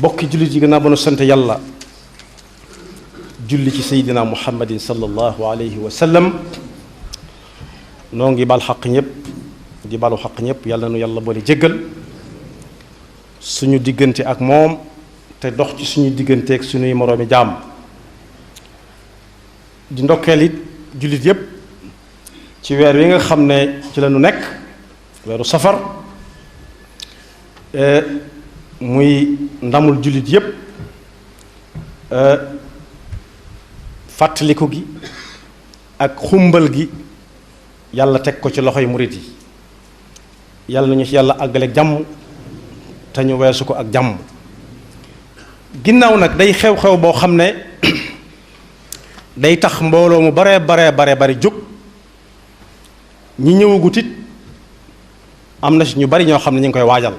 bokki jullit yi gannaaw ba nu sant yàlla julli ci seydina muhammadin sallallahu alayhi wa sallam noo ngi bal xaq ñëpp di balu xaq ñëpp yàlla nu yàlla boole jéggal suñu diggante ak moom te dox ci suñu diggante ak suñuy moroomi jaam di ndokkeel it jullit yëpp ci weer wi nga xam ne ci la nu nekk weeru safar muy ndamul jullit yëpp fàttaliku gi ak xumbal gi yàlla teg ko ci loxoy murit yi yàlla nañu ci yàlla àggaleeg jàmm te ñu weesu ko ak jàmm ginnaaw nag day xew-xew boo xam ne day tax mbooloo mu bare jóg ñi ñëwagut it am na ci ñu bari ñoo xam ne ñu ngi koy waajal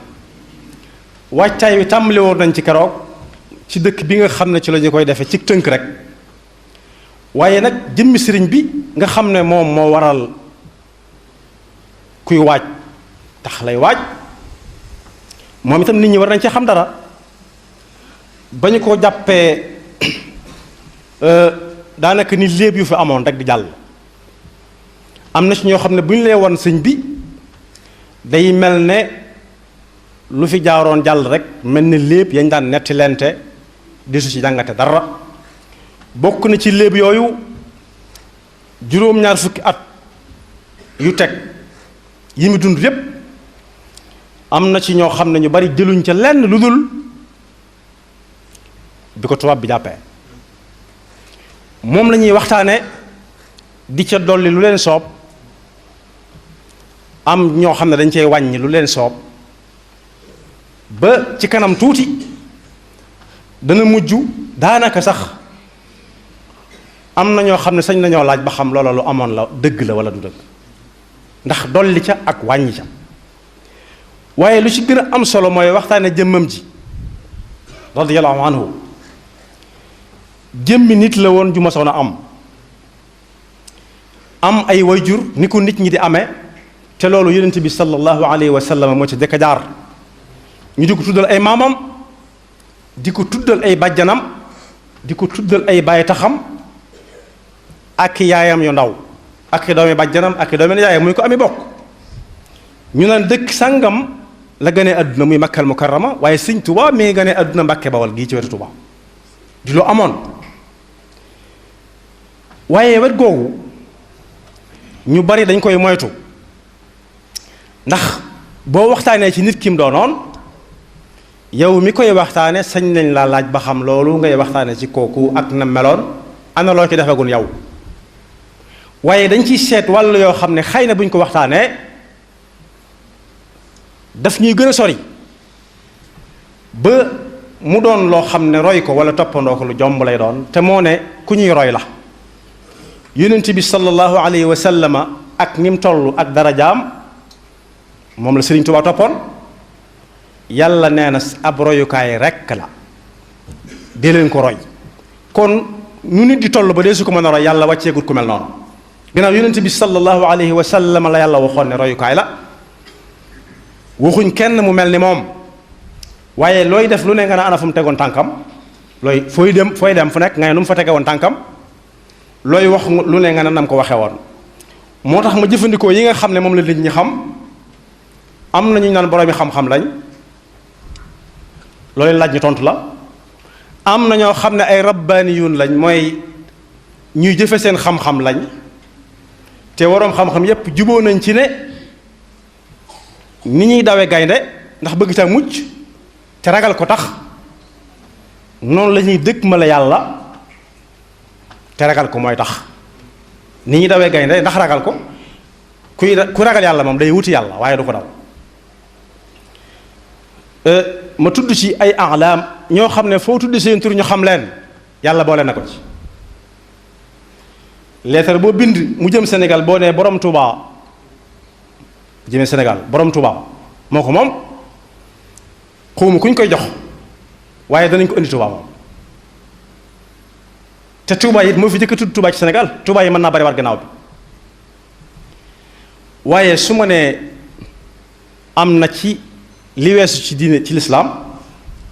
waajtaay wi tàmbali woon nañ ci keroog ci dëkk bi nga xam ne ci la ñu koy defee ci tënk rek waaye nag jëmmi sëriñ bi nga xam ne moom moo waral kuy waaj tax lay waaj moom itam nit ñi war nañ ci xam dara ba ñu ko jàppee daanaka ni léeb yu fi amoon rek di jàll am na ci ñoo xam ne bu ñu lee won sëñ bi day mel ne lu fi jaaroon jàll rek mel ni léeb yañ daan netti lente desu ci jàngate dara bokk na ci léeb yooyu juróom-ñaar fukki at yu teg yi mu dund yépp am na ci ñoo xam ne ñu bari jëluñ ca lenn lu dul bi ko tubaab bi jàppee moom la ñuy waxtaane di ca dolli lu leen soob am ñoo xam ne dañ cey wàññi lu leen soob ba ci kanam tuuti dana mujj daanaka sax am na ñoo xam ne sañ nañoo laaj ba xam loola lu amoon la dëgg la wala du dëgg ndax dolli ca ak wàññi ca waaye lu ci gën a am solo mooy waxtaane jëmmam ji radiyallahu anhu jëmmi nit la woon ju masoon a am ay wayjur ni ko nit ñi di amee te loolu yonent bi sallallahu alayhi wa sallam moo ci jëkk a jaar ñu di ko tuddal ay maamam di ko tuddal ay bàjjanam di ko tuddal ay baay taxam ak yaayam yu ndaw ak doomi bàjjanam ak doomi yaayam muy ko ami bokk ñu naan dëkk sàngam la gënee àdduna muy Makkal Mukarrama waaye Sëñ Tuubaa mi ngi gënee àdduna Mbàkke Bawal gii ci wetu Tuubaa di lu amoon waaye wet googu ñu bari dañ koy moytu ndax boo waxtaanee ci nit ki mu doonoon yow mi koy waxtaane sañ nañ laa laaj ba xam loolu ngay waxtaane ci kooku ak na meloon ana loo ci defegun yow waaye dañ ciy seet wàllu yoo xam ne xëy na buñ ko waxtaanee daf ñuy gën a sori ba mu doon loo xam ne roy ko wala toppandoo ko lu jomb lay doon te moo ne ku ñuy roy la yonent bi sallallahu alayhi wa sallama ak ni mu toll ak darajaam moom la Sëriñ Tuubaa toppoon yàlla nee na ab royukaay rekk la dee leen ko roy kon nu nit di toll ba dee su ko mën a roy yàlla wàcceegut ku mel noonu gannaaw yonent bi sallallahu alayhi wa sallam la yàlla waxoon ne royukaay la waxuñ kenn mu mel ni moom waaye looy def lu ne nga ne ana fu mu tegoon tànkam looy fooy dem fu nekk nga ne nu mu fa tege woon tànkam looy wax lu ne nga ne nam ko waxee woon moo tax ma jëfandikoo yi nga xam ne moom la nit ñi xam am na ñu naan boroomi xam-xam lañ loolu laaj ñu tontu la am na ñoo xam ne ay rabbaaniyuun lañ mooy ñuy jëfe seen xam-xam lañ te waroom xam-xam yépp juboo nañ ci ne ni ñuy dawe gaynde ndax bëgg ca mucc te ragal ko tax noonu la ñuy dëkk ma la yàlla te ragal ko mooy tax ni ñuy dawee gaynde ndax ragal ko ku ragal yàlla moom day wuti yàlla waaye du ko daw ma tudd ci ay alaam ñoo xam ne foo tudd seen tur ñu xam leen yàlla boole na ko ci leetar boo bind mu jëm Sénégal boo nee borom Touba jëmee Sénégal borom Touba moo ko moom xawma kuñ koy jox waaye danañ ko indi Touba moom te Touba it moo fi jëkk a tudd Touba ci Sénégal Touba yi mën naa bari war gannaaw bi waaye su ma nee am na ci li weesu ci diine ci lislaam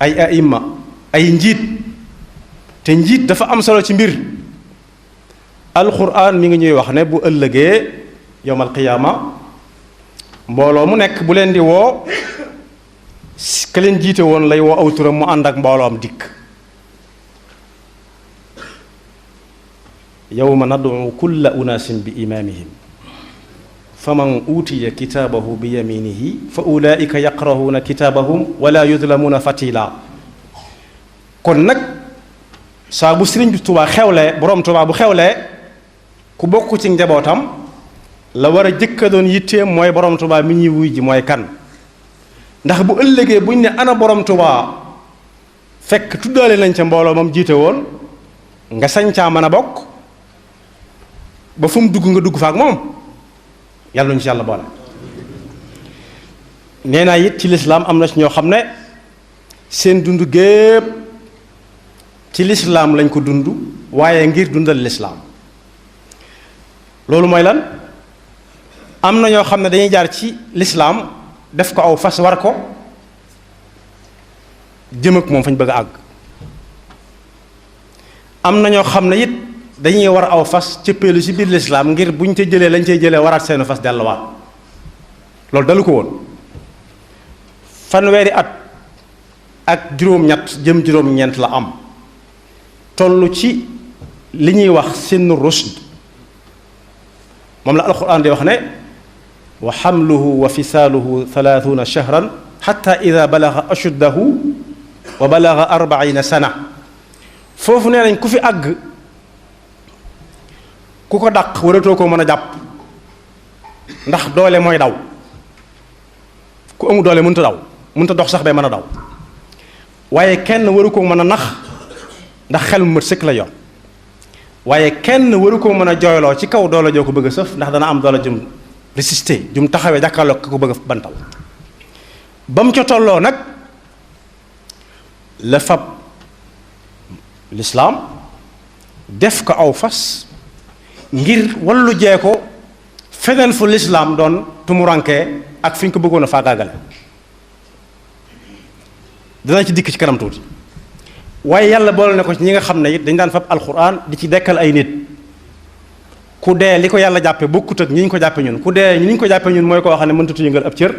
ay aïmma ay njiit te njiit dafa am solo ci mbir. alquran mi ngi ñuy wax ne bu ëllëgee yowmal qiyaama mbooloo mu nekk bu leen di woo ka leen jiite woon lay woo aw turam mu ànd ak mbooloom dikk. yawma nad'u kulla unaasin bi imaamihim faman uutiya kitaabahu bi yaminihi fa ulaa'ika yaqra'uuna kitaabahum wala yudlamuuna fatila. kon nag saa bu Sëriñ Tuubaa xewlee boroom Tuubaa bu xewlee ku bokk ci njabootam la war a jëkka doon yitteem mooy boroom Tuubaa mi ñuy wuy ji mooy kan. ndax bu ëllëgee buñ ne ana boroom Tuubaa fekk tuddaale nañ ca mbooloo moom jiite woon nga sañ caa mën a bokk ba fu mu dugg nga dugg fa ak moom yàlla ñu ci yàlla boole. nee naa it ci lislaam am na ci ñoo xam ne seen dund gépp ci lislaam lañ ko dund waaye ngir dundal lislaam. loolu mooy lan am na ñoo xam ne dañuy jaar ci lislaam def ko aw fas war ko jëm ak moom fañ bëgg a àgg. am na ñoo xam ne it dañuy war aw fas cëppeelu ci biir lislaam ngir buñ ca jëlee lañ cay jëlee waraat seenu fas delluwaat. loolu dalu ko woon. fanweeri at ak juróom-ñett jëm juróom-ñeent la am toll ci li ñuy wax sinnu rushd moom la alquran di wax ne wa xamluhu wa fisaaluhu 30 shahran xatta ida balaga ashuddahu wa balaga 40 sana. foofu nee nañ ku fi àgg ku ko dàq waratoo koo mën a jàpp ndax doole mooy daw. ku amul doole mënta daw mënta dox sax bay mën a daw waaye kenn waru koo mën a nax ndax xel mu mat sëkk la yor waaye kenn waru koo mën a jooyloo ci kaw doole joo ko bëgg a sëf ndax dana am doole jum résister jum taxawee jàkkaarloo ko bëgg a bantal. ba mu ca tolloo nag la fab lislaam def ko aw fas ngir wallu jee ko feneen fu lislaam doon tumurankee ak fi ñu ko bëggoon a faagaagale. dana ci dikk ci kanam tuuti waaye yàlla boole na ko ci ñi nga xam ne it dañ daan fab alxuraan di ci dekkal ay nit. ku dee li ko yàlla jàppe bokkut ak ñi ñu ko jàppe ñun ku dee ñi ñu ko jàppe ñun mooy koo xam ne mëntatu yëngal ab cër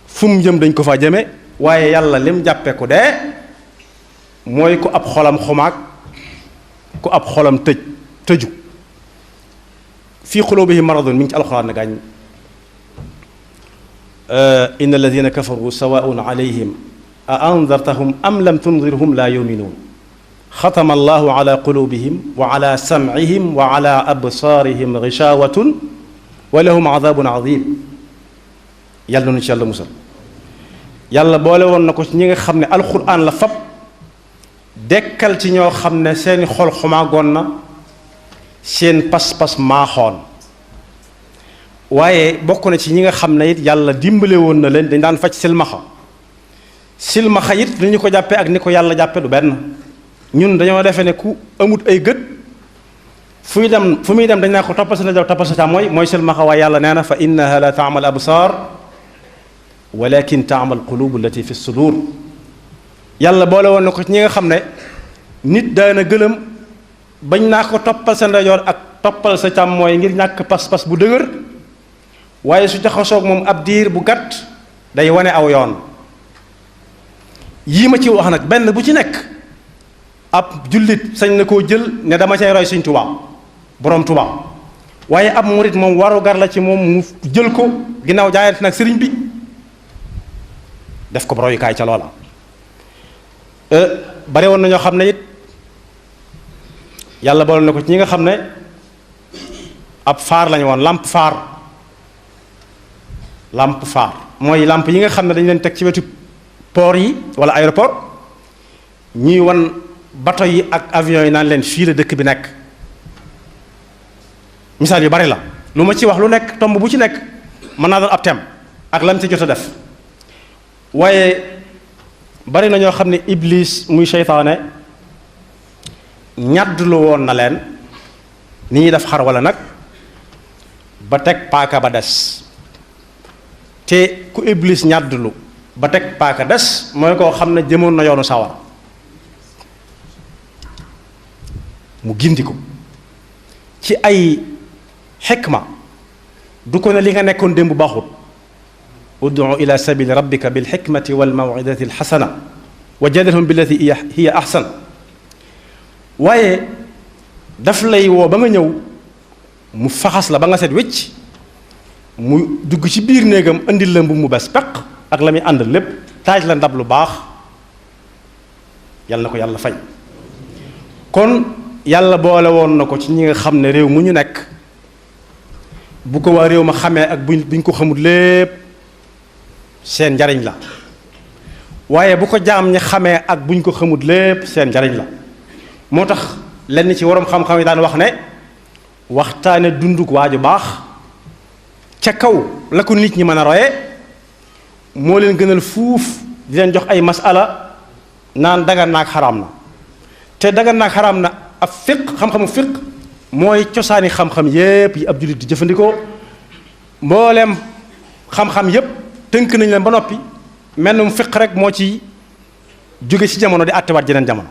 fu mu jëm dañ ko fa jëme waaye yàlla lim jàppe ku dee mooy ku ab xolam xumaag ku ab xolam tëju fii qulubihim maradun mi ngi ci alxuraan na gaañ inna alladina kafaru sawaun alayhim a andartahum am lam tundirhum la yuminuun xatama allahu ala qulubihim wa ala samcihim wa ala absaarihim gishaawatun wa lahum adabun adim. yàlla na ci yàlla musal. yàlla boole woon na ko ci ñi nga xam ne alquran la fab dekkal ci ñoo xam ne seeni xol xumaagoon na seen pas-pas maaxoon waaye bokk na ci ñi nga xam ne it yàlla dimbale woon na leen dañ daan faj silmaxa it ni ñu ko jàppee ak ni ko yàlla jàppe du benn. ñun dañoo defee ne ku amut ay gët fu muy dem dañ naa ko toppal sa ndajoor toppal sa càmmooñ mooy silmaxa waaye yàlla nee na fa innaha la taamal absaar walakin taamal qulubu allati fi sudur. yàlla boole woon na ko ci ñi nga xam ne nit daana gëlëm bañ naa ko toppal sa ndajoor ak toppal sa càmmooñ ngir ñàkk pas-pas bu dëgër waaye su jaxasoog moom ab diir bu gàtt day wane aw yoon. yii ma ci wax nag benn bu ci nekk ab jullit sañ na koo jël ne dama cay roy Sëñ Tuubaa boroom Tuubaa waaye ab murit moom waru gar la ci moom mu jël ko ginnaaw jaayante nag sëriñ bi def ko royukaay ca loola. bare woon na ñoo xam ne it yàlla boole na ko ci ñi nga xam ne ab faar lañu woon lampe faar mooy lampe yi nga xam ne dañu leen teg ci wetu port yi wala aéroport ñuy wan bato yi ak avion yi naan leen fii la dëkk bi nekk. misaal yu bari la lu ma ci wax lu nekk tomb bu ci nekk mën naa doon ab thème ak lam ci jot a def waaye bari na ñoo xam ne iblis muy seytaane ñàddulu woon na leen ni ñuy def xar wala nag ba teg paaka ba des te ku iblis ñàddulu ba teg paaka des mooy koo xam ne jëmoon na yoonu sawar mu gindi ko ci ay xikma du ko ne li nga nekkoon démb baaxut ud'u ila sabili rabbika bil hikmati wal maw'idati al hasana wa jadilhum billati hiya ahsan waaye daf lay woo ba nga ñëw mu faxas la ba nga set wécc mu dugg ci biir néegam indil la mbubb mu bees peq ak la muy àndal lépp taaj la ndab lu baax yàlla na ko yàlla fay kon yàlla boole woon na ko ci ñi nga xam ne réew mu ñu nekk bu ko waa réew ma xamee ak buñ ko xamul lépp seen njariñ la waaye bu ko jaam ñi xamee ak buñ ko xamul lépp seen njariñ la moo tax lenn ci waroom xam-xam yi daan wax ne waxtaane dunduk waaju baax ca kaw la ko nit ñi mën a roye moo leen gënal fuuf di leen jox ay masala naan dagan naag xaraam na te dagan naag xaraam na ab fiq xam-xamu fiq mooy cosaani xam-xam yépp yi ab jullit di jëfandikoo mbooleem xam-xam yépp tënk nañ leen ba noppi mel mu fiq rek moo ci jóge ci jamono di àttewaat jeneen jamono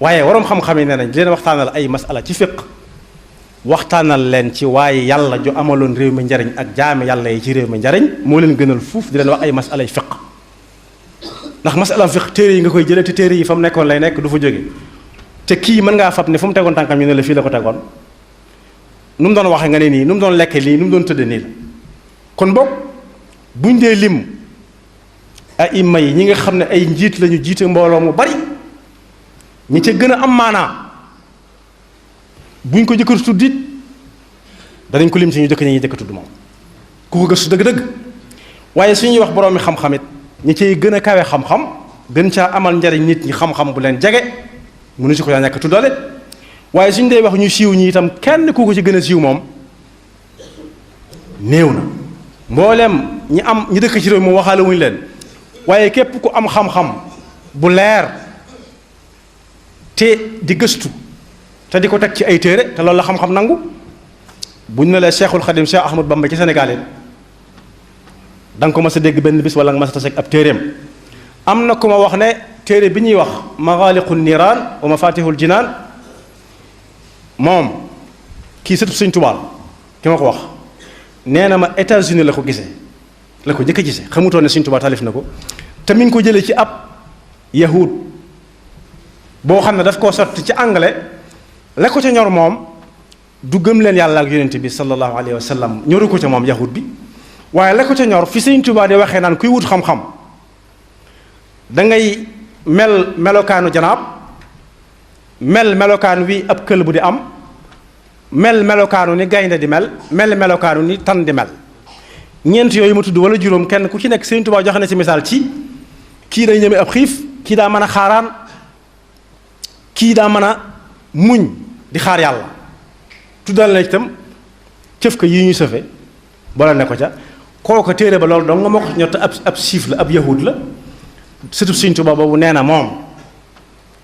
waaye waroom xam-xam yi nee nañ di leen waxtaanal ay masala ci fiq waxtaanal leen ci waaye yàlla ju amaloon réew mi njariñ ak jaame yàlla yi ci réew mi njariñ moo leen gënal fuuf di leen wax ay masala yi fiq ndax masala fiq téere yi nga koy jëlee te téere yi fa mu nekkoon lay nekk du fa jóge te kii mën ngaa fab ne fu mu tegoon tànkam ñu ne la fii la ko tegoon nu mu doon waxee nga ne nii nu mu doon lekkee lii nu mu doon tëddee nii la kon boog buñ dee lim ay imma yi ñi nga xam ne ay njiit lañu jiite mbooloo mu bari ñi ca gën a am maanaa buñ ko jëkkatu tudd it danañ ko lim ci ñu jëkk ñi jëkk tudd moom ku ko gëstu dëgg-dëgg waaye suñuy wax boroomi xam-xam it ñi cay gën a kawe xam-xam gën caa amal njariñ nit ñi xam-xam bu leen jege mënu si ko yaa ñàkk tuddale waaye suñ dee wax ñu siiw ñi itam kenn ku ko ci gën a siiw moom néew na mbooleem ñi dëkk ci réew moom waxaale wuñu leen waaye képp ku am xam-xam bu leer te di gëstu te di ko teg ci ay téere te loolu la xam-xam nangu buñ ne la Cheikhul Khadim Cheikh Ahmad Bamba ci Sénégal it da nga ko mas a dégg benn bis wala nga mas a tase ak ab téereem am na ku ma wax ne téere bi ñuy wax Maghaliqu Niraan wa Mafatihul Jinaan moom kii sëtub Sëñ Tuubaa ki ma ko wax nee na ma États-Unis la ko gisee la ko njëkk a gisee xamutoon ne Sëñ Tuubaa taalif na ko te mi ngi ko jëlee ci ab yahud boo xam ne daf koo sotti ci anglais la ko ca ñor moom du gëm leen yàlla ak yonent bi sallallahu alayhi wa sallam ñoru ko ca moom yahud bi waaye la ko ca ñor fi Sëñ Tuubaa di waxee naan kuy wut xam-xam da ngay mel melokaanu janaab mel melokaanu wi ab kël bu di am mel melokaanu ni gaynde di mel melokaanu ni tan di mel ñeent yooyu ma tudd wala juróom kenn ku ci nekk Sëñ Tuubaa joxe na ci misaal ci kii day ñeme ab xiif kii daa mën a xaaraan kii daa mën a muñ di xaar yàlla tuddal na itam cëf ko yi ñu sëfe boole ne ko ca kooku téere ba loolu dong nga ma ko ñor te ab siif la ab yahud la surtout Sëñ Tuubaa boobu nee na moom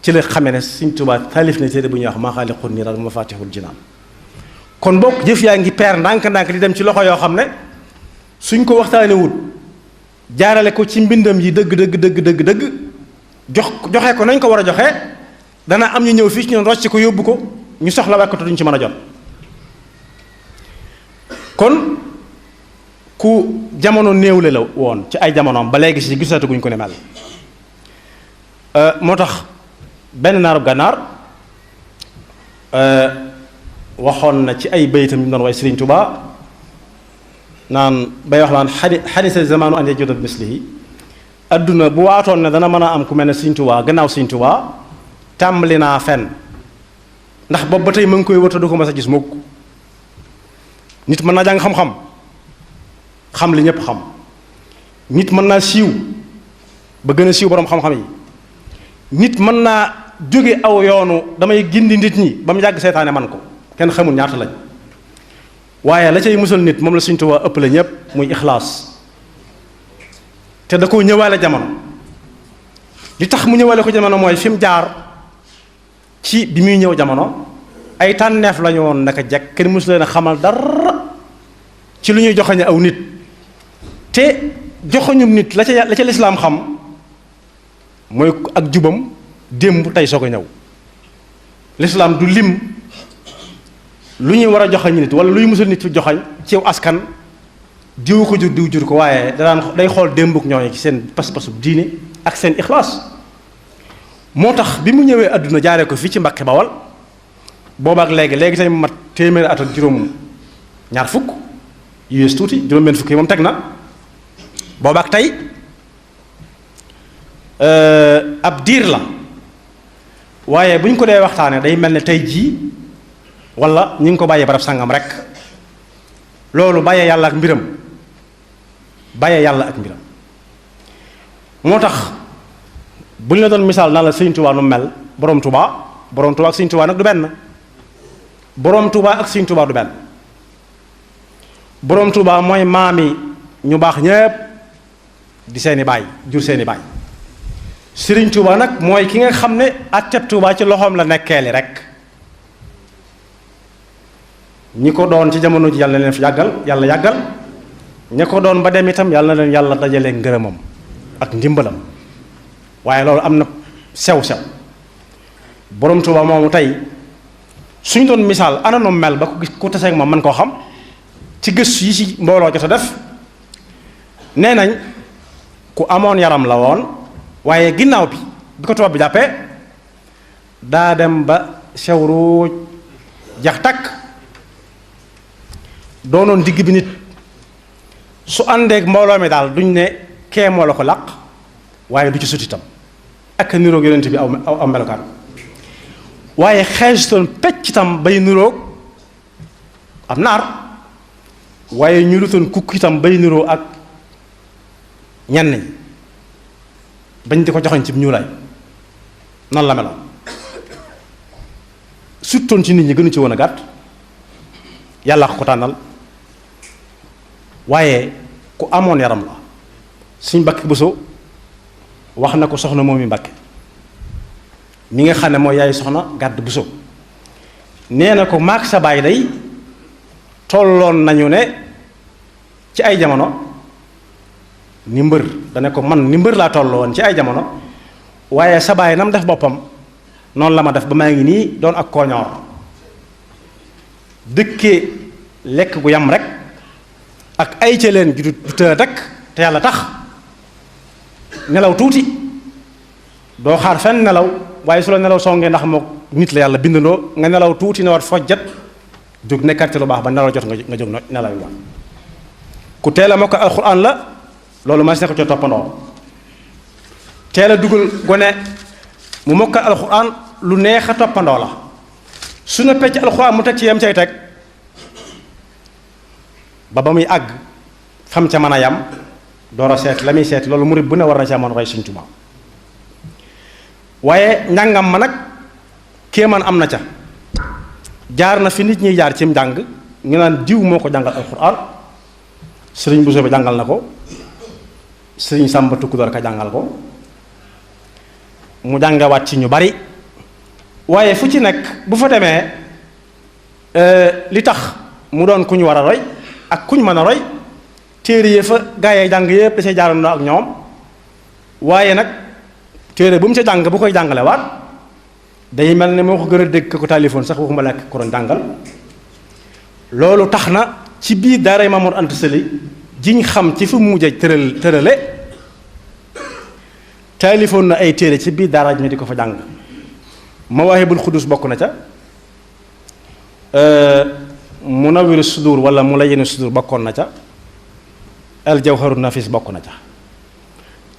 ci la xamee ne Sëñ Tuubaa taalif na téere bu ñuy wax Maghaliqu Niraan wa Mafatihul Jinaan kon bokk jëf yaa ngi peer ndànk-ndànk di dem ci loxo yoo xam ne suñ ko waxtaanee wut jaarale ko ci mbindam yi dëgg joxe ko nañ ko war a joxe dana am ñu ñëw fii ci ñoom rocc ko yóbbu ko ñu soxla wekk te duñ ci mën a jot kon ku jamono néewle la woon ci ay jamonoom ba léegi si gisatuguñ ko ne mel moo tax benn naarub gànnaar waxoon na ci ay baytam yu doon way Sëriñ Tuubaa naan bay wax naan xadisa zamanu an yajuda mislihi adduna bu waatoon ne dana mën a am ku mel ne Sëriñ Tuubaa gannaaw Sëriñ Tuubaa tàmbali naa fen ndax boobu ba tey ma ngi koy wërta du ko mas a gis mukk nit mën naa jàng xam-xam xam li ñépp xam nit mën naa siiw ba gën a siiw boroom xam-xam yi nit mën naa jóge aw yoonu damay gindi nit ñi ba mu yàgg seytaane man ko kenn xamul ñaata lañ waaye la cay musal nit moom la Sëñ Tuubaa ëpp la ñépp muy ixlaas te da koo ñëwaale jamono li tax mu ñëwaale ko jamono mooy fi mu jaar ci bi muy ñëw jamono ay tànneef lañu woon naka jekk kenn musu leen a xamal dara ci lu ñuy joxoñe aw nit te joxoñum nit la ca lislaam xam mooy ak jubam démb tey soo ko ñëw l'islam du lim lu ñuy war a joxañ nit wala luy musal nit fi joxañ ciw askan diw ko jur diw jur ko waaye day xool démbuk ñooñu ci seen pas-pasu diine ak seen ixlaas moo tax bi mu ñëwee àdduna jaaree ko fii ci Mbàkke Bawal boobaak léegi tey mat téeméeri at ak juróom ñaar fukk yées tuuti juróom benn fukk yi moom teg na boobaak tey ab diir la waaye bu ñu ko dee waxtaanee day mel ne tey jii wala ñu ngi ko bàyyee barab sangam rek loolu bàyyee yàlla ak mbiram moo tax bu ñu la doon misaal naa la Sëñ Tuubaa nu mel borom Tuubaa ak Sëñ Tuubaa nag du benn borom Tuubaa ak Sëñ Tuubaa du benn borom Tuubaa mooy maami ñu baax ñépp di seeni baay jur seeni baay Sëriñ Tuubaa nag mooy ki nga xam ne atteb Tuubaa ci loxoom la nekkeeli rek ñi ko doon ci jamono ji yàlla na leen fi yàlla yàggal ña ko doon ba dem itam yàlla na leen yàlla dajale ngërëmam ak ndimbalam waaye loolu am na sew-sew borom Tuubaa moomu tey suñ doon misaal ana nu mel ba ko gis ku taseeg moom mën koo xam ci gëstu yi ci mbooloo jot a def nee nañ ku amoon yaram la woon waaye ginnaaw bi ko tubaab bi jàppee daa dem ba sew ruuj jax takk doonoon digg bi nit su àndeek mbooloo mi daal duñ ne kee moo la ko làq waaye du ci sut itam ak niroog yonent bi aw melokaan waaye xeesutoon pecc itam bay niroog am naar waaye ñu lutoon kukk itam bay niroo ak ñenn ñi bañ di ko joxoñ ci ñuulaay nan la meloon suttoon ci nit ñi gënu ci woon a gàtt yàlla ko tànnal waaye ku amoon yaram la suñ Mbàkke Buso wax na ko soxna moom mi Mbàkke mi nga xam ne mooy yaay soxna Gàdd Buso nee na ko maag sa baay day tolloon nañu ne ci ay jamono ni mbër dane ko man ni mbër laa tolloo woon ci ay jamono waaye sa baay nam def boppam noonu la ma def ba maa ngi nii doon ak kooñoor dëkkee lekk gu yam rek ak ay ca leen ju të rek te yàlla tax nelaw tuuti doo xaar fenn nelaw waaye su la nelaw songee ndax moo nit la yàlla bindandoo nga nelaw tuuti ne war fojjat jóg nekkat ci lu baax ba nelaw jot nga jóg nelaw yi ku teel a mokk alxuraan la loolu ma si ne ko ci toppandoo teel a dugal gone mu mokkal alxuraan lu neex a toppandoo la su na pecc alxuraan mu teg ci yem cay teg ba muy àgg fam ca mën a yam door a seet la muy seet loolu murid bu ne war na ca mën roy Sëñ Tuubaa waaye njàngam ma nag kéemaan am na ca jaar na fi nit ñiy jaar cim njàng ñu naan diw moo ko jàngal alxuraan sëriñ Bousso bi jàngal na ko sëriñ Sàmba Tukkudoor ka jàngal ko mu jàngawaat ci ñu bari waaye fu ci nekk bu fa demee li tax mu doon ku ñu war a roy ak ku ñu mën a roy téere yi fa gaayee jàng yépp da cay jaarandoo ak ñoom waaye nag téere bu mu ca jàng bu koy jàngale waat day mel ne moo ko gën a dégg ko téléphone sax waxuma lekk ko doon jàngal loolu tax na ci biir daaray Mamoor Anta Sali jiñ xam ci fu mu mujj tërale téléphone na ay téere ci biir daara ñu di ko fa jàng Mawaahibul Xudus bokk na ca Munawwiru Sudur wala Mulayyinu Sudur bokkoon na ca al Jawharu Nafis bokk na ca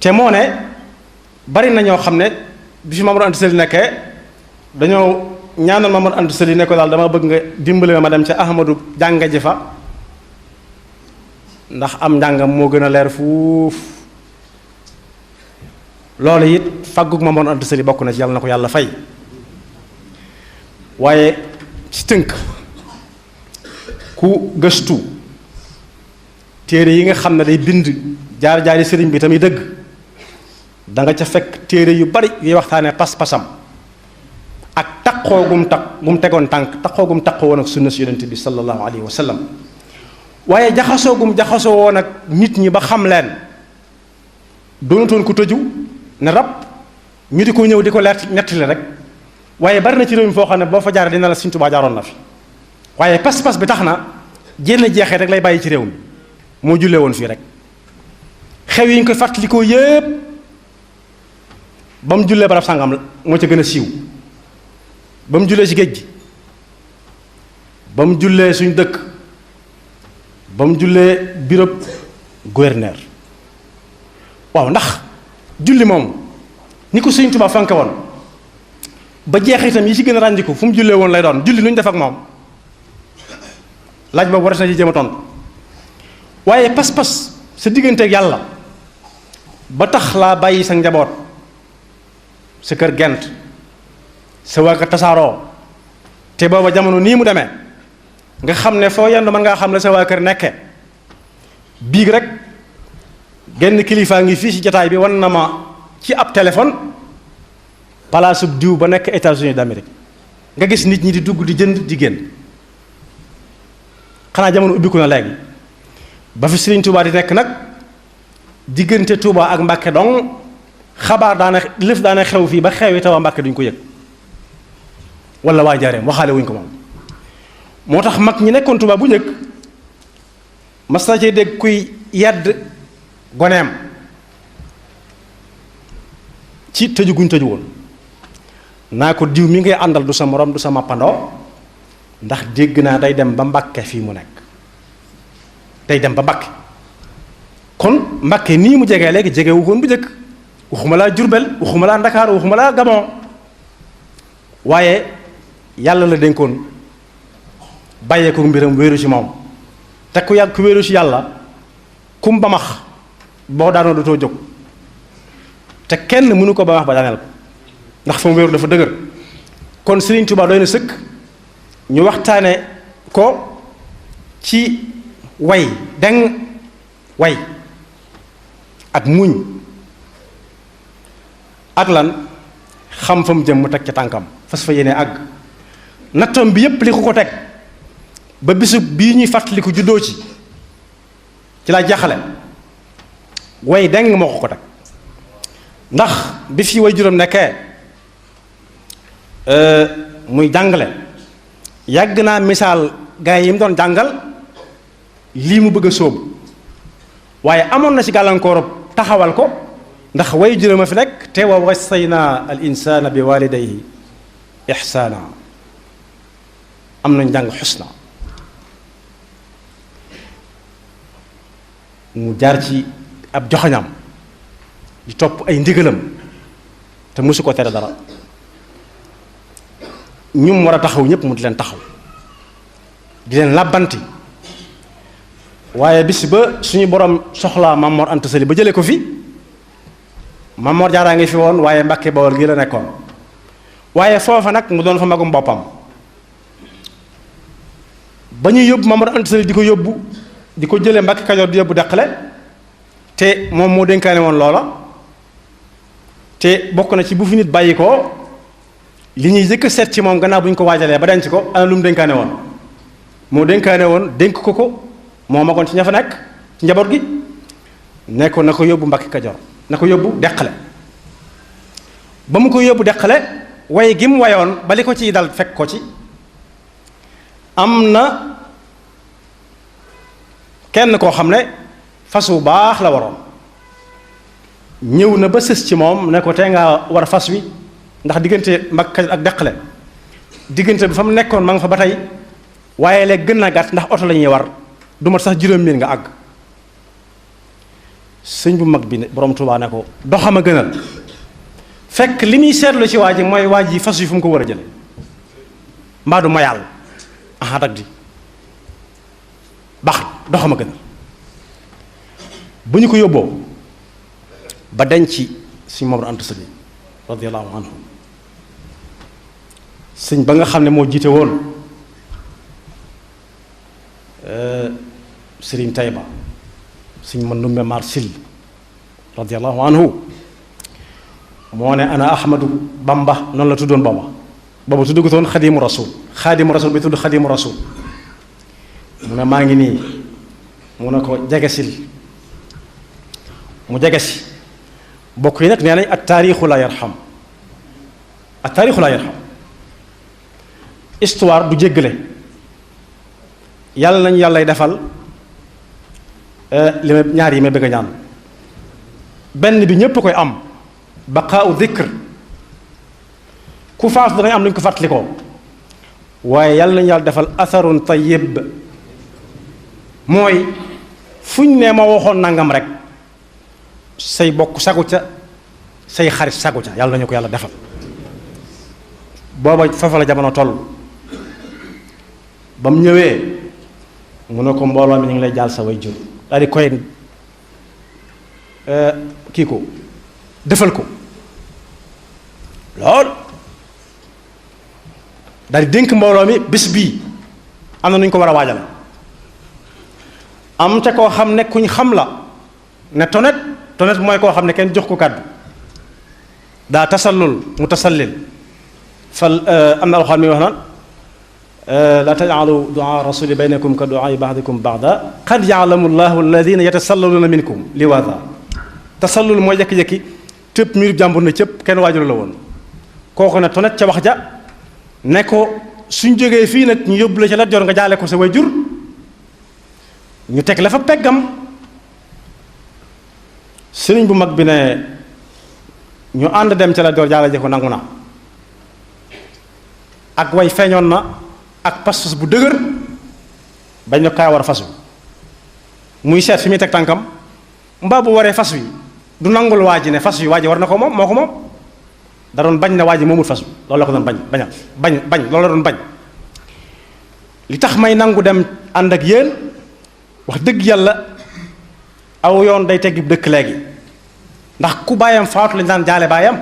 te moo ne bari na ñoo xam ne bi fi Mamoor Anta Sali nekkee dañoo ñaanal Mamoor Anta Sali ne ko daal dama bëgg nga dimbale ma dem ca Ahmadu jànga ji fa ndax am njàngam moo gën a leer fuuf loolu it faggug Mamoor Anta Sali bokk na ci yàlla na ko yàlla fay waaye ci tënk ku gëstu téere yi nga xam ne day bind jaar-jaari sëriñ bi tamit dëgg da nga ca fekk téere yu bari yuy waxtaane pas-pasam ak taqoo gum tegoon tànk taqoo gum taqoo woon ak sunna si yonent bi sallallahu alayhi wa sallam waaye jaxasoo woon ak nit ñi ba xam leen doonutoon ku tëju ne rab ñu di ko ñëw di ko leer nettali rek waaye bari na ci réew mi foo xam ne boo fa jaaree dina la Sëriñ Tuubaa jaaroon na fi waaye pas-pas bi tax na jénn jeexee rek lay bàyyi ci réew mi moo jullee woon fii rek xew yi ñu koy fàttalikoo yépp ba mu jullee barab sàngam moo ca gën a siiw ba mu jullee ci géej gi ba mu jullee suñ dëkk ba mu jullee bureau gouverneur waaw ndax julli moom ni ko Sëriñ Tuubaa fanke woon ba jeex itam yi ci gën a ràññiku fu mu jullee woon lay doon julli nu ñu def ak moom laaj boobu war na ci jéem a tontu waaye pas-pas sa digganteeg yàlla ba tax laa bàyyi sa njaboot sa kër gent sa waa kër tasaaroo te booba jamono nii mu demee nga xam ne foo yendu mën ngaa xam ne sa waa kër nekke biig rek genn kilifaa ngi fii ci jataay bi wan na ma ci ab téléphone palaasub diw ba nekk États-Unis d'Amérique nga gis nit ñi di dugg di jënd di génn xanaa jamono ubbiku na léegi ba fi Sëriñ Tuubaa di nekk nag diggante Tuubaa ak Mbàkke dong xabaar daana xew fii ba xewi te waa Mbàkke duñ ko yëg wala waa Njaaréem waxaale wuñ ko moom moo tax mag ñi nekkoon Tuubaa bu njëkk mas na cee dégg kuy yedd goneem ci tëju guñ tëju woon naa ko diw mi ngay àndal du sa morom du sa mappandoo ndax dégg naa day dem ba Mbàkke fii mu nekk day dem ba Mbàkke kon Mbàkke nii mu jegee léegi jegewu koon bu njëkk waxuma laa Jurbel waxuma laa Ndakaaru waxuma laa Gabon waaye yàlla la dénkoon bàyyee ko mbiram wéeru ci moom te ku yàgg ku wéeru ci yàlla kum ba max boo daanoo dootoo jóg te kenn mënu ko ba max ba daaneel ko ndax fa mu wéeru dafa dëgër kon Sëriñ Tuubaa doy na sëkk ñu waxtaane ko ci way deng way ak muñ ak lan xam fa mu jëm mu teg ca tànkam fas fa yéene àgg nattoom bi yépp li ko teg ba bisu bii ñuy fàttaliku juddoo ci laa jaxale way deng moo ko teg ndax bi fi way juróom nekkee muy jàngale yàgg naa misaal gaa yi mu doon jàngal lii mu bëgg a sóobu waaye amoon na ci gàllankoor taxawal ko ndax way juróom a fi nekk te wa wassayna al insana bi walidayhi ihsana am nañ jàng xusna mu jaar ci ab joxoñam di topp ay ndigalam te mosu ko tere dara ñum war a taxaw ñépp mu di leen taxaw di leen làbbanti waaye bis ba suñu borom soxlaa Maam Mor Anta Sali ba jëlee ko fi Maam Mor Jaaraa ngi fi woon waaye Mbàkke Bawol gi la nekkoon waaye foofa nag mu doon fa magum boppam ba ñuy yóbbu Maam Mor Anta Sali di ko yóbbu di ko jëlee Mbàkke Kajoor di yóbbu Deqale te moom moo dénkaane woon loola te bokk na ci bu fi nit bàyyi ko li ñuy jëkk seet ci moom gannaaw bu ñu ko waajalee ba denc ko ana lu mu dénkaane woon moo dénkaane woon dénk ko moo magoon ci ña fa nekk ci njaboot gi ne ko na ko yóbbu Mbàkke Kajoor na ko yóbbu Deqale ba mu ko yóbbu Deqale way gi mu wayoon ba li ko ciy dal fekk ko ci am na kenn koo xam ne fas wu baax la waroon ñëw na ba sës ci moom ne ko tey nga war fas wi ndax diggante Mbàkke Kajoor ak Deqale diggante bi fa mu nekkoon ma nga fa ba tey waaye léegi gën naa gàtt ndax oto la ñuy war du mat sax juróom miir nga àgg sëñ bu mag bi ne borom Tuubaa ne ko doxam a gënal fekk li muy seetlu ci waa ji mooy waa ji fas wi fu mu ko war a jële mbaa du mayal aha dag di baax doxam a gënal bu ñu ko yóbboo ba denc suñ Maam Mor Anta Sali radiyallahu anhu sëñ ba nga xam ne moo jiite woon Sëriñ Tayba sëñ Mandumbe Mar Sil radiyallahu anhu moo ne ana Ahmadu Bamba noonu la tuddoon booba tudd ko toon Xadimu Rasul bi tudd Xadimu Rasul mu ne maa ngi nii mu ne ko jegesil mu jegesi bokk yi nag nee nañ at taarixu la yarxam histoire du jéggale yàlla nañu yàllay defal li ma ñaar yi may bëgg a ñaan benn bi ñépp koy am baqaau dhikr ku faatu dangay am lu ñu ko fàttalikoo waaye yàlla nañu yàlla defal atharun tayyib mooy fuñ ne ma waxoon nangam rek say bokk sagu ca say xarit sagu ca yàlla nañu ko yàlla defal booba foofa la jamono toll ba mu ñëwee mu ne ko mbooloo mi ñu ngi lay jaal sa way jur daal di koy kii ko defal ko lool daal di dénk mbooloo mi bis bii am na nu ñu ko war a waajal am ca koo xam ne kuñ xam la ne tonet mooy koo xam ne kenn jox ko kàddu daa tasallul mu tasallil fal am na alxuraan mi wax naan la tajcalu duaa rasuli baynakum ka duaai baxdikum baxda qad yaclamu llahu alladina yatasallaluna minkum liwaada tasallul mooy jekki-jekki tëpp miirub jàmbur na cëpp kenn waajuru la woon kooku ne tonet ca wax ja ne ko suñ jógee fii nag ñu yóbbu la ca Lat Joor nga jaale ko sa way jur ñu teg la fa peggam sëriñ bu mag bi ne ñu ànd dem ca Lat Joor jaale ji ko nangu na ak way feeñoon na ak pas-pas bu dëgër bañ na kaa war a fas wi muy seet fi muy teg tànkam mbaa bu waree fas wi du nangul waa ji ne fas wi waa ji war na ko moom moo ko moom da doon bañ na waa ji moomul fas wi loolu la ko doon bañ loolu la doon bañ li tax may nangu dem ànd ak yéen wax dëgg yàlla aw yoon day teggi dëkk léegi ndax ku baayam faatu lañ daan jaale baayam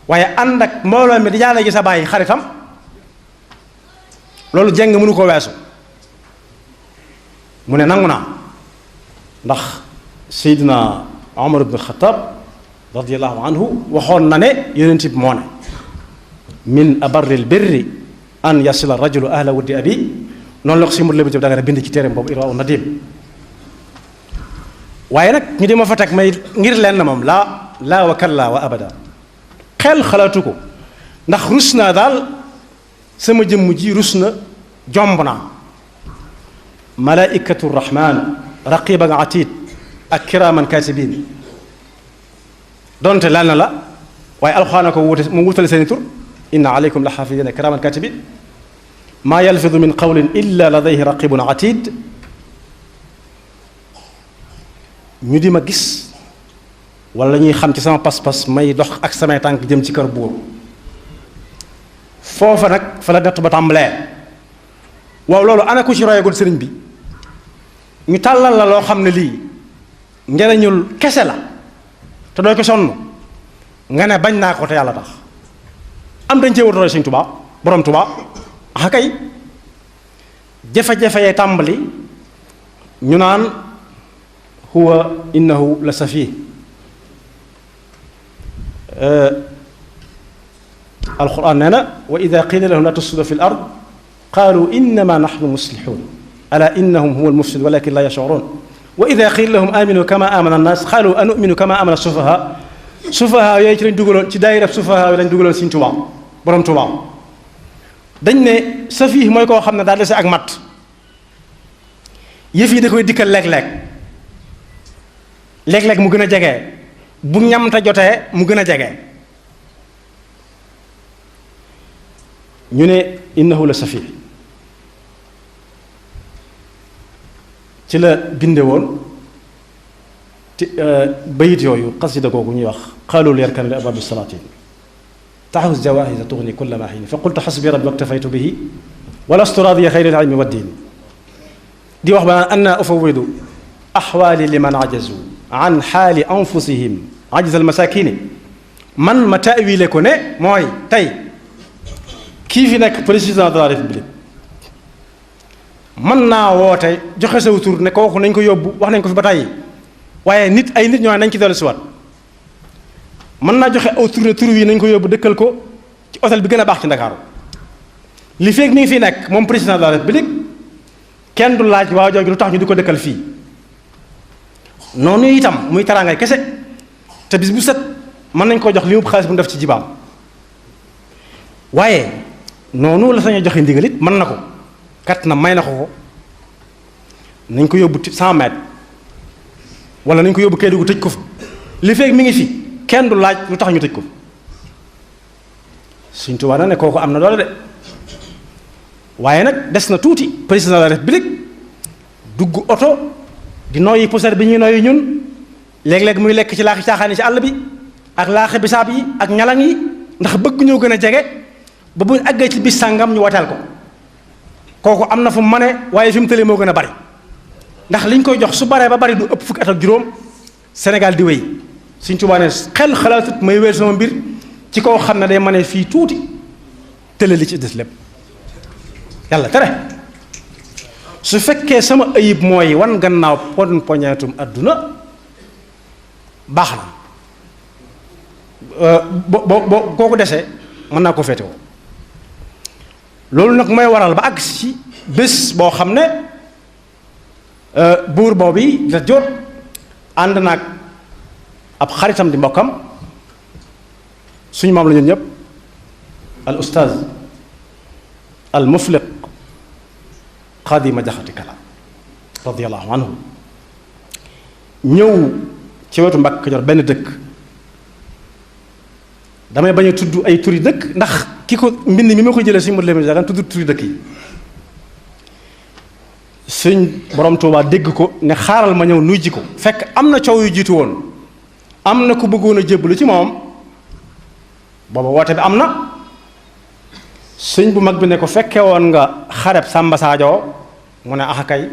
waaye ànd ak mbooloo mi di jaale gi sa bàyyi xaritam loolu jeng mënu ko weesu mu ne nangu naa ndax Seydina Omar ibn Xattaab radiyallahu anhu waxoon na ne yonent bi moo ne min abarril birri an yasila rajulu ahla wuddi abi noonu la ko si mur lébi da nga bind ci téereem boobu Irwaa Nadim waaye nag ñu di ma fa teg may ngir leen na moom laa wa kalla wa abada xel xalaatu ko ndax rus naa daal sama jëmm ji rus na jomb naa malaikatu rahman raqiban atid ak kiraman katibin donte laal na la waaye alxuraan ko wute mu wutale seeni tur inna alaykum la xaafidina kiraman katibin maa yalfidu min qawlin illa ladayhi raqibun atid ñu di ma gis wala ñuy xam ci sama pas-pas may dox ak samay tànk jëm ci kër buur foofa nag fa la natt ba tàmbalee waaw loolu ana ku ci royagul sëriñ bi ñu tàllal la loo xam ne lii njariñul kese la te doo ko sonn nga ne bañ naa ko te yàlla tax am dañ cee wut roy Sëriñ Tuubaa borom Tuubaa ah kay jafe-jafe yee tàmbali ñu naan huwa innahu la safi alquran nee na wa ida qila lahum la tufsidu fi l ard qalu innama nahnu muslihun ala innahum huwa almufsid walakin la yashurun wa ida qila lahum aminu kama amana annas qalu anuminu kama amana sufaha yooyu ci lañ dugaloon ci daayira sufaha yi lañ dugaloon Sëriñ Tuubaa borom Tuubaa dañ ne safi mooy koo xam ne daa dese ak mat yëf yi da koy dikkal léeg-léeg mu gën a jege bu ñamta jotee mu gën a jege ñu ne innahu la safi ci la binde woon bayit yooyu xasida googu ñuy wax qaaluu yarkanu li abwaabi salaatin taxus jawaahisa tugni kulla ma xiin fa qultu xasbi rabbi waktafaytu bihi walastu raadiya xayri al ilmi wa diin di wax ba anna ufawidu axwaali liman ajazu an xaali anfusihim ajza almasakini man ma taawile ko ne mooy tey kii fi nekk président de la république mën naa woote joxe saw tur ne kooku nañ ko yóbbu wax nañ ko fi ba tey waaye ay nit ñoo nañ ci dellu si waat mën naa joxe aw tur ne tur wi nañ ko yóbbu dëkkal ko ci hôtel bi gën a baax ci Ndakaaru li feeg mi ngi fi nekk moom président de la république kenn du laaj waa jooju lu tax ñu di ko dëkkal fii noonu itam muy taraangay kese te bis bu set mën nañ koo jox li mu xaalis bu def ci jibaam waaye noonu la sañoo joxe ndigal it mën na ko kat na may na ko nañ ko yóbbu 100 mètres wala nañ ko yóbbu Kédougou tëj ko fa li fekk mi ngi fi kenn du laaj lu tax ñu tëj ko Sëñ Tuubaa na ne kooku am na doole de waaye nag des na tuuti président de la république dugg oto di noyyi poussière bi ñuy noyyi ñun léeg-léeg muy lekk ci laaxi caaxaan yi ci àll bi ak laaxi bisaab yi ak ñalang yi ndax bëgg ñoo gën a jege ba buñ àggee ci bis sàngam ñu wateel ko kooku am na fu mu mane waaye fi mu tëlee moo gën a bari ndax liñ koy jox su baree ba bari du ëpp fukki at ak juróom Sénégal di wéy Sëñ Tuubaa ne xel xalaatut may wéer sama mbir ci koo xam ne day mane fii tuuti tële li ci des lépp yàlla tere su fekkee sama ayib mooy wan gannaaw poñeetum àdduna baax na boo kooku desee mën naa ko féetewoo loolu nag mooy waral ba àgg ci bés boo xam ne buur boobu da jot ànd naag ab xaritam di mbokkam suñu maam la ñun ñëpp al ustaaz al mufliq Xaadima Jaxate Kala radiyallahu anhu ñëw ci wetu Mbàkke Kajoor benn dëkk damay bañ a tudd ay turi dëkk ndax ki ko mbind mi ma ko jëlee suñu mot leen jagan tudd turi dëkk yi suñ borom Tuubaa dégg ko ne xaaral ma ñëw nuy ji ko fekk am na coow yu jiitu woon am na ku bëggoon a jébbalu ci moom booba woote bi am na sëñ bu mag bi ne ko fekke woon nga xareb Sàmba Sadio mu ne ax kay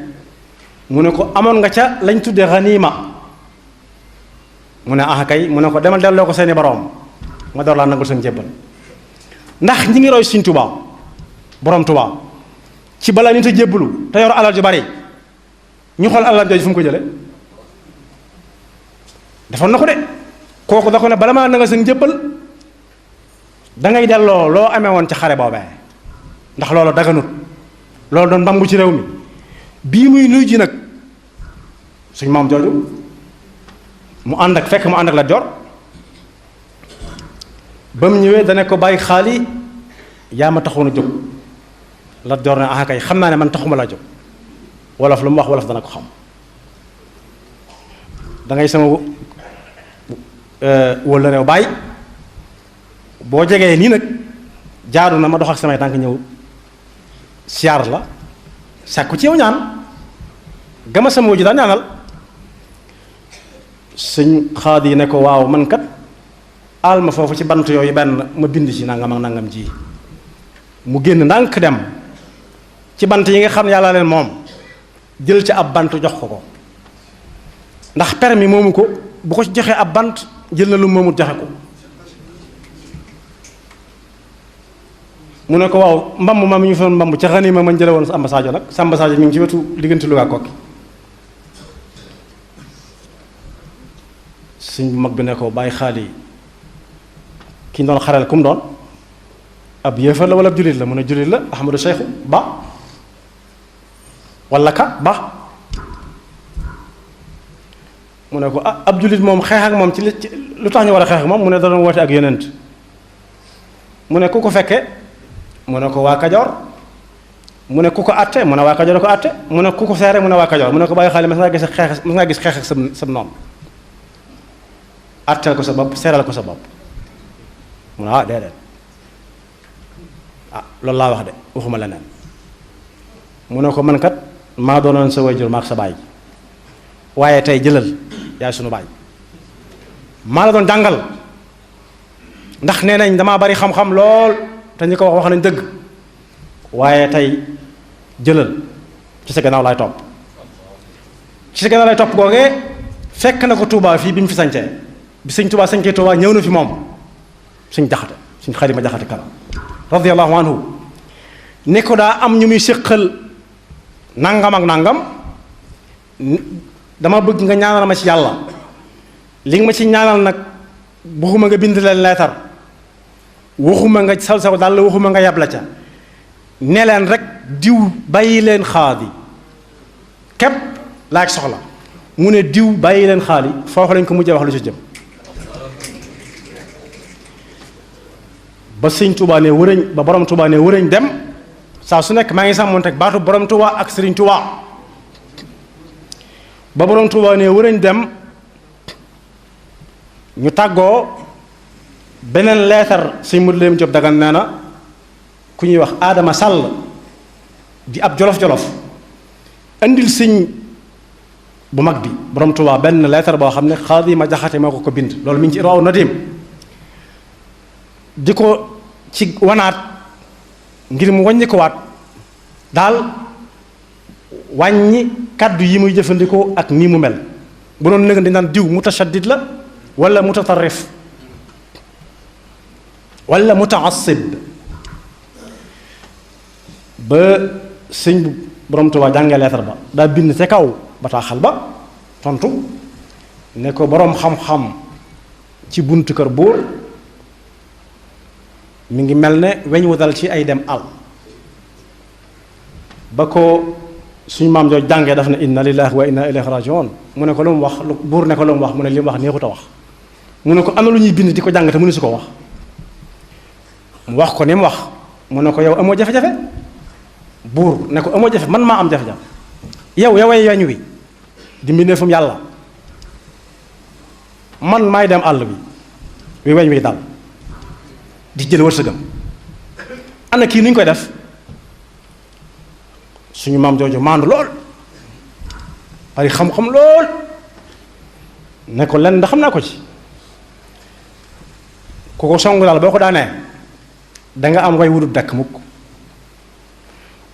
mu ne ko amoon nga ca lañ tudde xaniima mu ne ax kay mu ne ko demal delloo ko seeni boroom nga door laa nangul seen jébbal ndax ñi ngi roy Sëñ Tuubaa borom Tuubaa ci balaa nit a jébbalu te yor alal ju bari ñu xool alal jooju fu mu ko jële defoon na ko de kooku da ko ne bala maa nangal seen jébbal dangay delloo loo amee woon ci xare boobee ndax loolu daganut loolu doon mbambu ci réew mi bii muy nuy ji nag suñ maam jooju mu ànd ak fekk mu ànd ak Lat Joor ba mu ñëwee dana ko bàyyi xaali yaa ma taxoon a jóg Lat Joor ne ah kay xam naa ne man taxuma laa jóg wolof lu mu wax wolof dana ko xam dangay sama wólla réew bàyyi boo jegee nii nag jaadu na ma dox ak samay tànk ñëw siyaar la sàkku ci yow ñaan gama sama wujju daan ñaanal sëñ Xaadi ne ko waaw man kat aal ma foofu ci bant yooyu benn ma bind ci nangam ak nangam ji mu génn ndànk dem ci bant yi nga xam ne yàlla leen moom jël ci ab bant jox ko ndax permis moomu ko bu ko joxee ab bant jël na lu moomut joxe ko mu ne ko waaw mbamb ma mi ñu fa mbamb ca xaniima ma jële woon Samba Sadio nag Samba Sadio mi ngi ci wetu diggante Louga ak Kokki sëñ bu mag bi ne ko bàyyi xaali ki ñu doon xareel ku mu doon ab yéefar la wala ab jullit la mu ne jullit la Ahmadou Cheikhu Ba wala ka Ba mu ne ko ah ab jullit moom xeex ak moom ci lu tax ñu war a xeex ak moom mu ne da doon woote ak yonent mu ne ku ko fekke mu ne ko waa Kajoor mu ne ku ko àtte mu ne waa Kajoor ko àtte mu ne ku ko seere mu ne waa Kajoor mu ne ko bàyyi xaali mas ngaa gis xeex ak sam noonu àtteel ko sa bopp seeral ko sa bopp mu ne ah déedéet ah loolu laa wax de waxuma leneen mu ne ko man kat maa doonoon sa waajur maak sa baay waaye tey jëlal yaay sunu baay maa la doon jàngal ndax nee nañ damaa bari xam-xam lool te ñi ko wax nañ dëgg waaye tey jëlal ci sa gannaaw laay topp ci sa gannaaw laay topp googee fekk na ko Touba fii bi mu fi sañcee bi sëñ Touba sañcee Touba ñëw na fi moom suñ jaxate suñ Xaadima Jaxate Kala radiyallahu anhu ne ko daa am ñu muy séqal nangam ak nangam dama bëgg nga ñaanal ma ci yàlla li nga ma ci ñaanal nag waxuma nga bind leen leetar waxuma nga sal saw daal waxuma nga yab la ca ne leen rek diw bàyyi leen xaadi képp laaj soxla mu ne diw bàyyi leen xaali foofu lañ ko mujjee wax lu ci jëm ba sëñ Tuubaa ne wërëñ ba borom Tuubaa ne wërëñ dem saa su nekk maa ngi sàmmoonte ak baatu borom Tuubaa ak sëriñ Tuubaa ba borom Tuubaa ne wërëñ dem ñu tàggoo beneen leetar sëñ Modou Lamine Diop Dagana nee na ku ñuy wax Adama Sall di ab jolof-jolof andil sëñ bu mag bi borom Tuubaa benn leetar boo xam ne Xaadima Jaxate moo ko bind loolu mi ngi ci Irwaa Nadim di ko ci wanaat ngir mu wàññi ko waat daal wàññi kàddu yi muy jëfandikoo ak nii mu mel bu doon nëgën di naan diw mutashaddid la wala mutatarrif wala mutaassib ba sëñ bu borom Tuubaa jàngee leetar ba daa bind ca kaw bataaxal ba tontu ne ko boroom xam-xam ci buntu kër buur mi ngi mel ne weñ wu dal ci ay dem àll ba ko suñu maam jooj jàngee daf ne inna lillahi wa inna ilayhi rajiun mu ne ko lu mu wax buur ne ko lu mu wax mu ne li mu wax neexut a wax mu ne ko am na lu ñuy bind di ko jàng te mënu si ko wax mu wax ko ni mu wax mu ne ko yow amoo jafe-jafe buur ne ko amoo jafe man maa am jafe-jafe yoway weñ wi di mbindeefum yàlla man maay dem àll bi weñ wi dal di jël wërsëgam ana kii nu ñu koy def suñu maam jooju maandu lool bari xam-xam lool ne ko lenn ndax xam naa ko ci ku ko song daal boo ko daanee danga am way wudut dakk mukk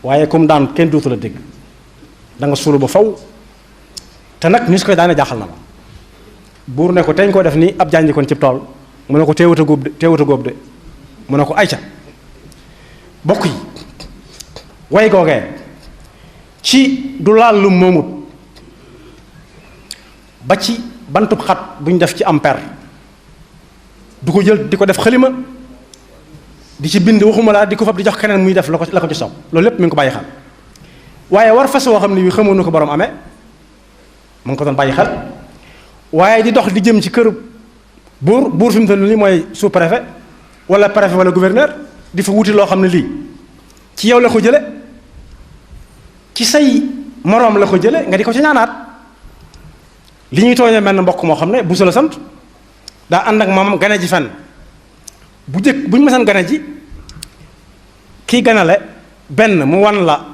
waaye comme daan kenn dootu la dégg danga suulu ba faw te nag ni su koy daane jaaxal na ma buur ne ko teñ koo def ni ab jànji kon cib tool mu ne ko teewuta góob de mu ne ko ayca bokk yi way googee ci du laal lu moomut ba ci bantub xat bu ñu def ci am per du ko jël di ko def xalima di ci bind waxuma laa di ko fab di jox keneen muy def la ko ci sopp loolu lépp mi ngi ko bàyyi xel waaye war fas woo xam ne wi xamoon na ko borom amee mu ngi ko doon bàyyi xel waaye di dox di jëm ci kër buur fi mu toll nii mooy sous-préfet wala préfet wala gouverneur di fa wuti loo xam ne lii ci yow la ko jële ci say moroom la ko jële nga di ko ci ñaanaat li ñuy tooñee mel na mbokk moo xam ne bu la sant daa ànd ak moomam gane ji fenn bu jëkk bu ñu mësan gane ji kii ganale benn mu wan la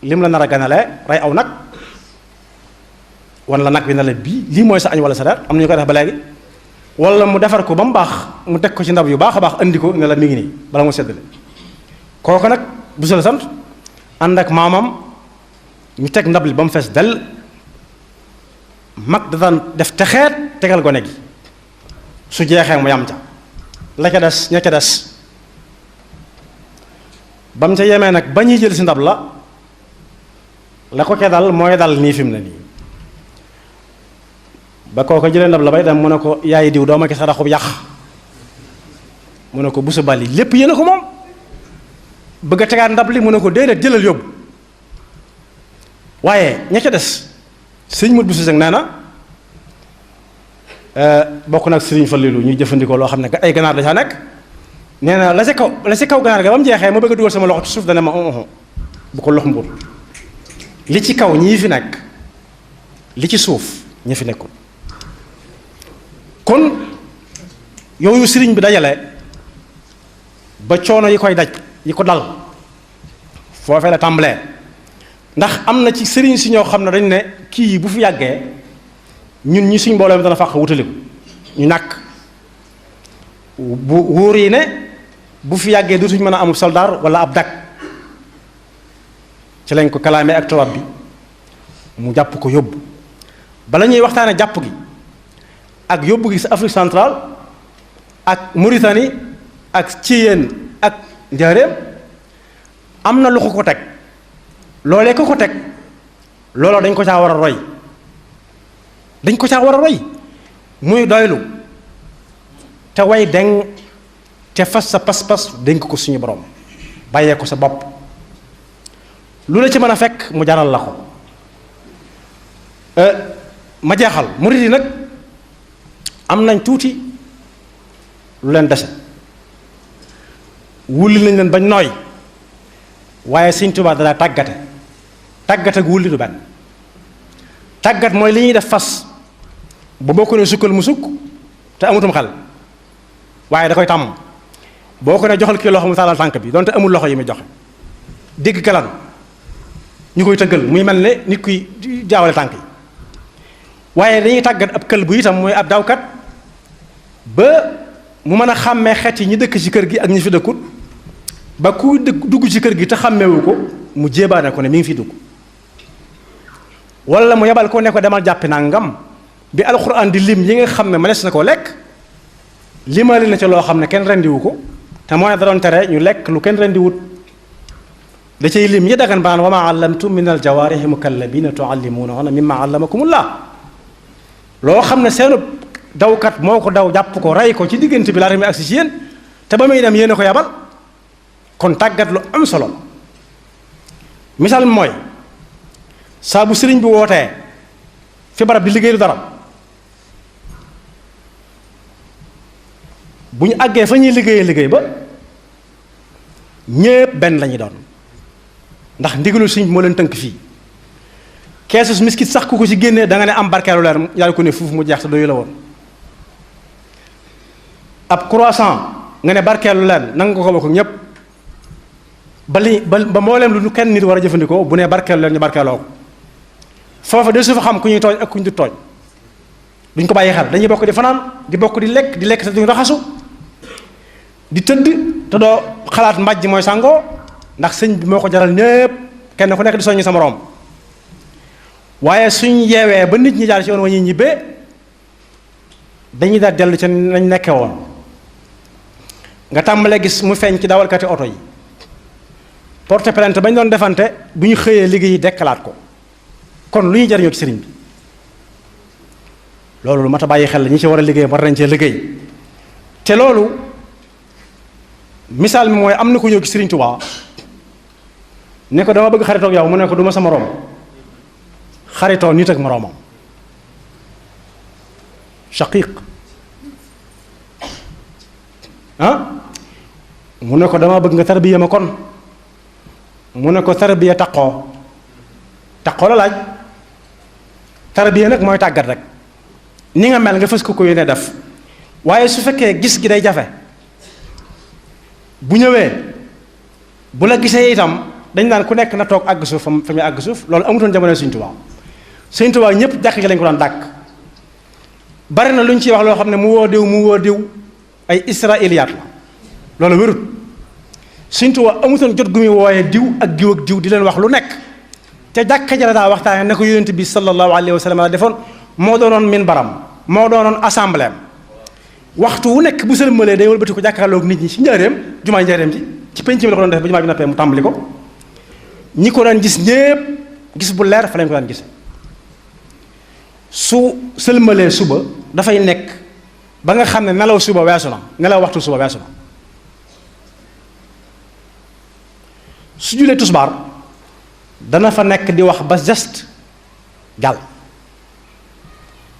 lim la nar a ganalee rey aw nag wan la nag bi na la bii lii mooy sa añ wala sa reer am na ñu koy def ba léegi wala mu defar ko ba mu baax mu teg ko ci ndab yu baax a baax andi ko ne la mi ngi nii bala mu seddale kooku nag bu la sant ànd ak maamam ñu teg ndab li ba mu fees dell mag da daan def texeet tegal gone gi su jeexee mu yam ca la ca des ña ca des ba mu ca yemee nag ba ñuy jël si ndab la ko ca dal mooy dal nii fi mu ne nii ba kooka jëlee ndab la bay dem mu ne ko yaay diw dooma ki saraxub yàq mu ne ko bu sa bali lépp yéen a ko moom bëgg a tegaat ndab li mu ne ko déedéet jëlal yóbbu waaye ña ca des sëñ mut bu si nee na bokk nag sëriñ Fallilu ñuy jëfandikoo loo xam ne ay ganaar da caa nekk nee na la ca kaw ganaar ga ba mu jeexee ma bëgg a dugal sama loxo ci suuf dana ma bu ko lox mbur li ci kaw ñii fi nekk li ci suuf ñi fi nekkul kon yooyu sëriñ bi dajale ba coono yi koy daj yi ko dal foofee la tàmbalee ndax am na ci sëriñ si ñoo xam ne dañ ne kii bu fi yàggee ñun ñi suñ mbooloo mi dana fàq wutaliku ñu nàkk bu wóor yi ne bu fi yàggee dootuñ mën a amul soldaar wala ab dak ci lañ ko kalaamee ak tubaab bi mu jàpp ko yóbbu bala ñuy waxtaane jàpp gi ak yóbbu gi sa Afrique centrale ak Mauritanie ak Thiéyène ak Njaaréem am na lu ko teg loolee ko teg looloo dañ ko caa war a roy dañ ko caa war a roy muy doylu te way deng te fas sa pas-pas dénk ko suñu borom bàyyee ko sa bopp lu la ci mën a fekk mu jaral la ko ma jeexal murid yi nag am nañ tuuti lu leen dese wulli nañ leen bañ nooy waaye Sëñ Tuubaa dalaa tàggate tàggat ak wulli du benn tàggat mooy li ñuy def fas ba boo ko ne sukkal mu sukk te amutum xel waaye da koy tàmm boo ko ne joxal kii loxo mu taalal tànk bi donte amul loxo yi muy joxe dégg kalan ñu koy tëggal muy mel ne nit kuy jaawale tànk yi waaye dañuy tàggat ab kël bu itam mooy ab dawkat ba mu mën a xàmmee xeet yi ñi dëkk ci kër gi ak ñi fi dëkkut ba ku dugg ci kër gi te xàmmeewu ko mu jéebaane ko ne mi ngi fi dugg wala mu yebal ko ne ko demal jàppi nangam bi alxuraan di lim yi nga xam ne mënees na koo lekk limali na ca loo xam ne kenn rendiwu ko te moo ne da doon tere ñu lekk lu kenn rendiwut da cay lim yi dagan baan wa ma allamtum min al jawaarihi mukallabina tuallimuunahunna mimma allamakumullah loo xam ne seenu dawkat moo ko daw jàpp ko rey ko ci diggante bi laata muy agsi ci yéen te ba muy dem yéen a ko yabal kon tàggat lu am solo misaal mi mooy saa bu sëriñ bi wootee fi barab di liggéey lu dara bu ñu àggee fa ñuy liggéey ba ñépp benn lañuy doon ndax ndigalul sëriñ bi moo leen tënk fii keesus miskit sax ku ko ci génnee da nga ne am barkeelu leer yàlla ko ne fuuf mu jeex te doyu la woon ab croissant nga ne barkeelu leen nanga ko bokk ñépp ba mbooleem lu kenn nit war a jëfandikoo bu ne barkeelu leen ñu barkeeloo ko foofa de su fa xam ku ñuy tooñ ak ku ñu du tooñ duñ ko bàyyi xel dañuy bokk di fanaan di bokk di lekk te duñ raxasu di tëdd te doo xalaat mbàjj mooy sàngoo ndax sëñ bi moo ko jaral ñépp kenn ku nekk di soññi sa moroom waaye suñ yeewee ba nit ñi jaar ci yoon wa ñuy ñibbee dañuy daal dellu ca nañ nekke woon nga tàmbalee gis mu feeñ ci dawalkati oto yi porte plainte bañ doon defante bu ñu xëyee liggéey dekkalaat ko kon lu ñuy jariñoo ci sëriñ bi loolu lu mat a bàyyi xel la ñi ci war a liggéey war nañ cee liggéey te loolu misaal mi mooy am na ko ñëw ci sëriñ Tuubaa ne ko dama bëgg xaritoog yow mu ne ko du ma sa moroom xaritoo nit ak moroomam shaqiq mu ne ko dama bëgg nga tarbiya ma kon mu ne ko tarbiya taqoo la laaj tarbiya nag mooy tàggat rek ni nga mel nga fës ko yéene def waaye su fekkee gis gi day jafe bu ñëwee bu la gisee itam dañ naan ku nekk na toog àgg suuf fa muy àgg suuf loolu amutoon jamono Sëñ Tuubaa Sëñ Tuubaa ñëpp jàkk gi lañ ko daan dàkk bari na lu ñu ciy wax loo xam ne mu woo diw ay israiliyaat la loolu wérut Sëñ Tuubaa amutoon jot gu muy wooyee diw ak diw di leen wax lu nekk te jàkka ja la daa waxtaane ne ko yonent bi sallallahu alayhi wa sallam la defoon moo doonoon minbaram moo doonoon assemblée waxtu wu nekk bu sëlmalee day wëlbati ko jàkkaarloog nit ñi ci njaareem jumaa njaareem ci penc mi la ko doon def ba jumaa ji noppee mu tàmbali ko ñi ko daan gis ñépp gis bu leer fa lañ ko daan gis su sëlmalee suba dafay nekk ba nga xam ne nelaw suba weesu na nelaw waxtu suba weesu na su julee tusbaar dana fa nekk di wax ba geste jàll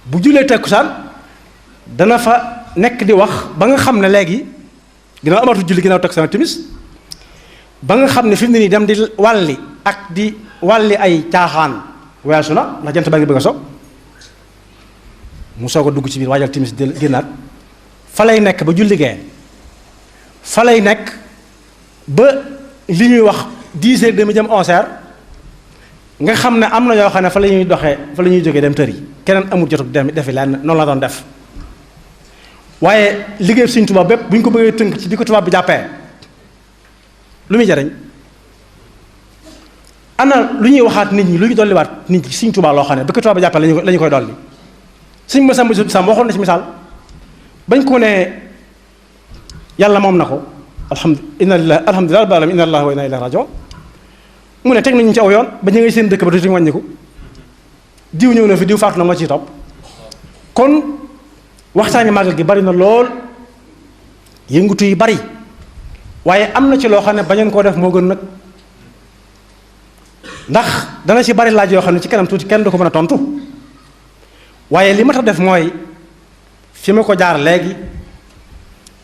bu julee takkusaan dana fa nekk di wax ba nga xam ne léegi ginnaaw amatu julli ginnaaw takkusaan timis ba nga xam ne fi mu ne nii dem di wàlli ak di wàlli ay caaxaan weesu na ndax jant baa ngi bëgg a so mu soog a dugg ci biir waajal timis génnaat fa lay nekk ba julli gee fa lay nekk ba li ñuy wax 10h30 jëm 11h nga xam ne am na ñoo xam ne fa la ñuy doxee fa la ñuy jógee dem tër yi keneen amul jotu dem defi lenn noonu la doon def waaye liggéey Sëñ Tuubaa bépp bu ñu ko bëggee tënk ci bi ko tubaab bi jàppee lu muy jariñ ana lu ñuy waxaat nit ñi lu ñu dolliwaat nit ñi Sëñ Tuubaa loo xam ne bi ko tubaab bi jàppee la ñu koy dolli Sëñ Masamba Sam waxoon na ci misaal bañ ko ne yàlla moom na ko alhamdulilah rabbil alamin inna lillahi wa inna ilayhi raji'un mu ne teg nañu ci aw yoon ba ñu ngay seen dëkk ba tuuti wàññiku diw ñëw na fi diw faatu na nga ciy topp kon waxtaani màggal gi bari na lool yëngutu yi bari waaye am na ci loo xam ne bañoon koo def moo gën nag ndax dana ci bari laaj yoo xam ne ci kanam tuuti kenn du ko mën a tontu waaye li ma tax def mooy fi ma ko jaar léegi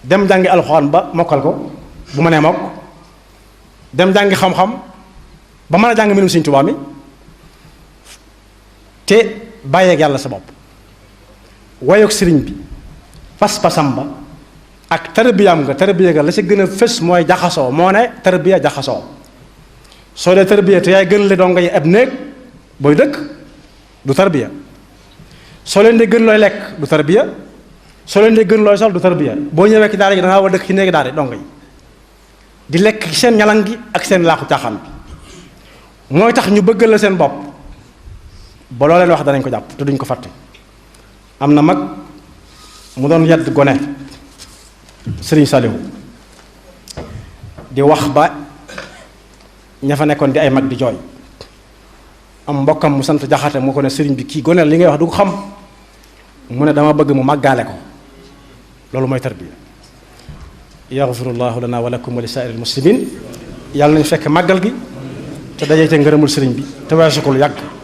dem jàngi alxuraan ba mokkal ko bu ma nee mokk dem jàngi xam-xam ba mën a jàng mbirum Sëriñ Tuubaa mi te bàyyeeg yàlla sa bopp wayoog sëriñ bi pas-pasam ba ak tarbiyaam nga tarbiya ga la ci gën a fës mooy jaxasoo moo ne tarbiya jaxasoo soo dee tarbiya te yaay gën le donga yi ab néeg booy dëkk du tarbiya soo leen dee gën looy lekk du tarbiya soo leen dee gën looy sol du tarbiya boo ñëwee ci daara ji da ngaa war a dëkk ci néegi daara donga yi di lekk ci seen ñalan gi ak seen laaxu caaxaan bi mooy tax ñu bëggal la seen bopp ba loo leen wax danañ ko jàpp te duñ ko fàtte. am na mag mu doon yedd gone Sëriñ Saliou di wax ba ña fa nekkoon di ay mag di jooy am mbokkam mu sant Jaxate moo ko ne sëriñ bi kii gone li ngay wax du ko xam mu ne dama bëgg mu màggaale ko loolu mooy tarbiya. yaxfirullahu lana wa lakum wa li saa'iril muslimin yàlla nañ fekk màggal gi te dajee te ngërëmul sëriñ bi te weesu ko lu yàgg.